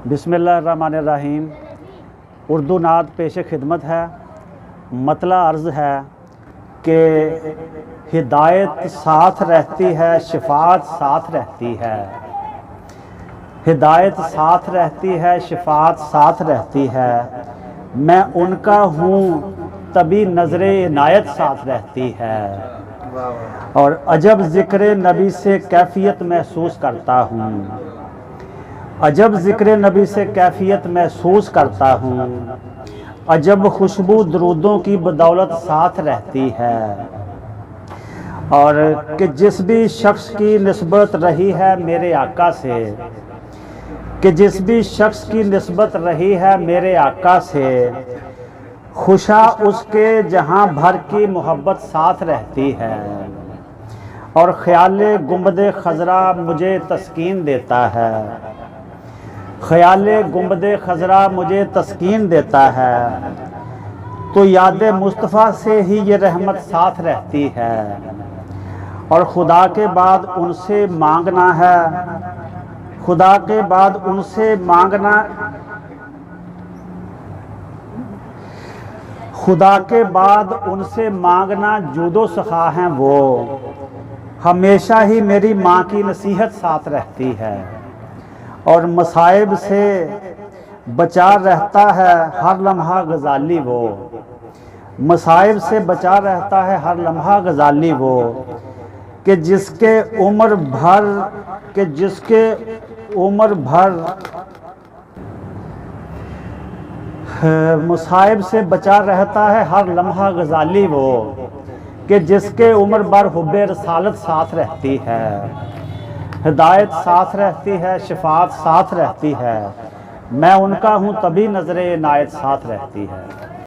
बिस्मिल्लाहिर्रहमानिर्रहीम। उर्दू नात पेश खिदमत है। मतला अर्ज़ है कि हिदायत साथ रहती है, शिफात साथ रहती है। हिदायत साथ रहती है, शिफात साथ रहती है। मैं उनका हूँ तभी नज़रे इनायत साथ रहती है। और अजब ज़िक्र नबी से कैफियत महसूस करता हूँ, अजब ज़िक्र नबी से कैफियत महसूस करता हूँ। अजब खुशबू दरूदों की बदौलत साथ रहती है। और कि जिस भी शख्स की निस्बत रही है मेरे आका से, कि जिस भी शख्स की निस्बत रही है मेरे आका से, खुशा उसके जहाँ भर की मोहब्बत साथ रहती है। और ख्याल गुंबद खजरा मुझे तस्कीन देता है, ख्याल गुंबद खजरा मुझे तस्कीन देता है। तो याद मुस्तफ़ा से ही ये रहमत साथ रहती है। और खुदा के बाद उनसे मांगना है, खुदा के बाद उनसे मांगना, खुदा के बाद उनसे मांगना जूदो सखा हैं वो। हमेशा ही मेरी माँ की नसीहत साथ रहती है। और मसाइब से बचा रहता है हर लम्हा गजाली वो। मसाइब से बचा रहता है हर लम्हा गजाली वो। कि जिसके उम्र भर, कि जिसके उम्र भर मुसाइब से बचा रहता है हर लम्हा गजाली वो। कि जिसके उम्र भर हुब्बे रसालत साथ रहती है। हिदायत साथ रहती है, शिफात साथ रहती है। मैं उनका हूँ तभी नज़रे इनायत साथ रहती है।